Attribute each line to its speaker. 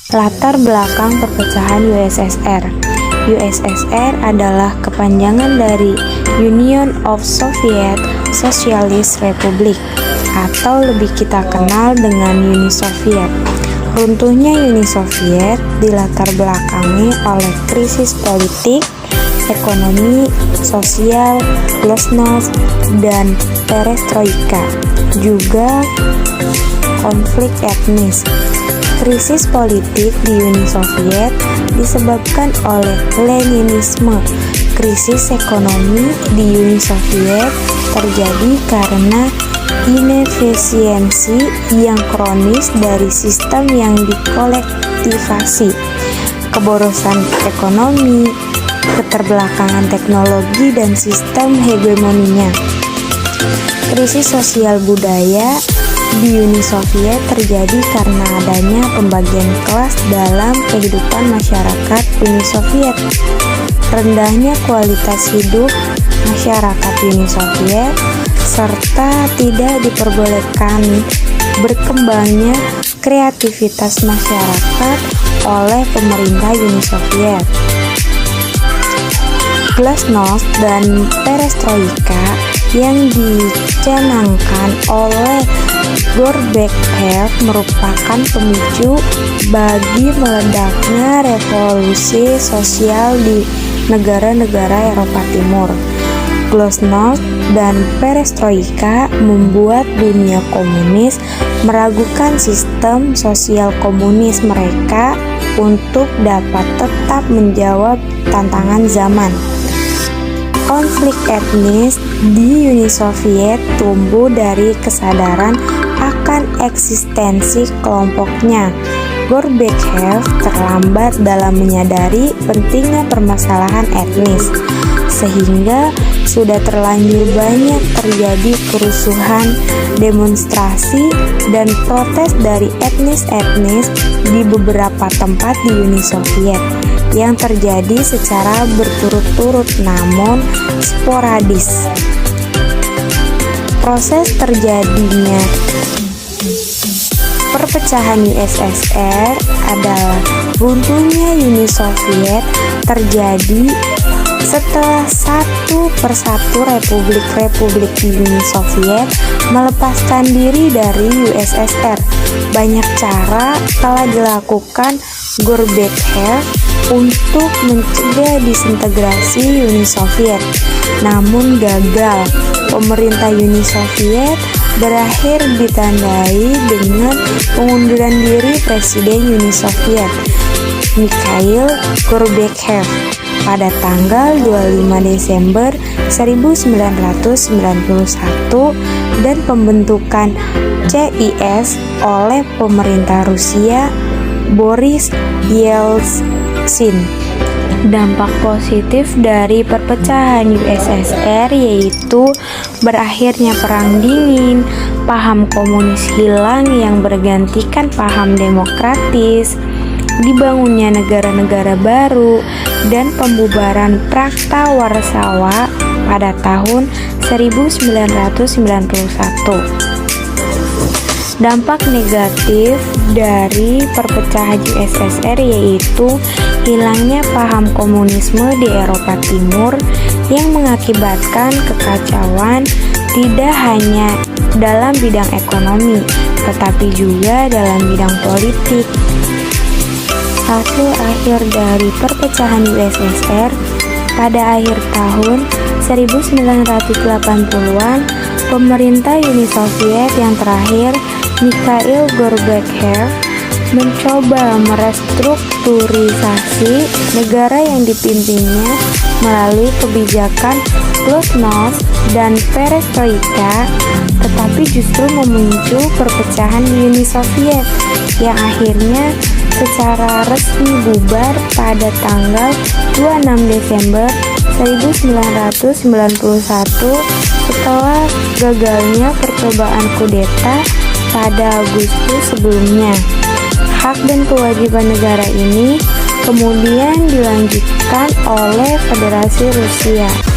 Speaker 1: Latar belakang perpecahan USSR. USSR adalah kepanjangan dari Union of Soviet Socialist Republic, atau lebih kita kenal dengan Uni Soviet. Runtuhnya Uni Soviet dilatar belakangi oleh krisis politik, ekonomi, sosial, glasnost, dan perestroika, juga konflik etnis. Krisis politik di Uni Soviet disebabkan oleh Leninisme. Krisis ekonomi di Uni Soviet terjadi karena inefisiensi yang kronis dari sistem yang dikolektivasi, keborosan ekonomi, keterbelakangan teknologi, dan sistem hegemoninya. Krisis sosial budaya di Uni Soviet terjadi karena adanya pembagian kelas dalam kehidupan masyarakat Uni Soviet, rendahnya kualitas hidup masyarakat Uni Soviet, serta tidak diperbolehkan berkembangnya kreativitas masyarakat oleh pemerintah Uni Soviet. Glasnost dan perestroika yang dicanangkan oleh Gorbachev merupakan pemicu bagi meledaknya revolusi sosial di negara-negara Eropa Timur. Glasnost dan perestroika membuat dunia komunis meragukan sistem sosial komunis mereka untuk dapat tetap menjawab tantangan zaman. Konflik etnis di Uni Soviet tumbuh dari kesadaran akan eksistensi kelompoknya. Gorbachev terlambat dalam menyadari pentingnya permasalahan etnis, sehingga sudah terlanjur banyak terjadi kerusuhan, demonstrasi, dan protes dari etnis-etnis di beberapa tempat di Uni Soviet yang terjadi secara berturut-turut namun sporadis. Proses terjadinya perpecahan USSR adalah runtuhnya Uni Soviet terjadi setelah satu persatu republik-republik di Uni Soviet melepaskan diri dari USSR. Banyak cara telah dilakukan Gorbachev untuk mencegah disintegrasi Uni Soviet, namun gagal. Pemerintah Uni Soviet berakhir ditandai dengan pengunduran diri Presiden Uni Soviet, Mikhail Gorbachev, pada tanggal 25 Desember 1991 dan pembentukan CIS oleh pemerintah Rusia Boris Yeltsin. Dampak positif dari perpecahan USSR yaitu berakhirnya Perang Dingin, paham komunis hilang yang bergantikan paham demokratis, dibangunnya negara-negara baru, dan pembubaran Pakta Warsawa pada tahun 1991. Dampak negatif dari perpecahan USSR yaitu hilangnya paham komunisme di Eropa Timur yang mengakibatkan kekacauan tidak hanya dalam bidang ekonomi, tetapi juga dalam bidang politik. Hasil akhir dari perpecahan USSR pada akhir tahun 1980-an, pemerintah Uni Soviet yang terakhir, Mikhail Gorbachev, mencoba merestrukturisasi negara yang dipimpinnya melalui kebijakan glasnost dan perestroika, tetapi justru memicu perpecahan di Uni Soviet yang akhirnya secara resmi bubar pada tanggal 26 Desember 1991 setelah gagalnya percobaan kudeta pada Agustus sebelumnya. Hak dan kewajiban negara ini kemudian dilanjutkan oleh Federasi Rusia.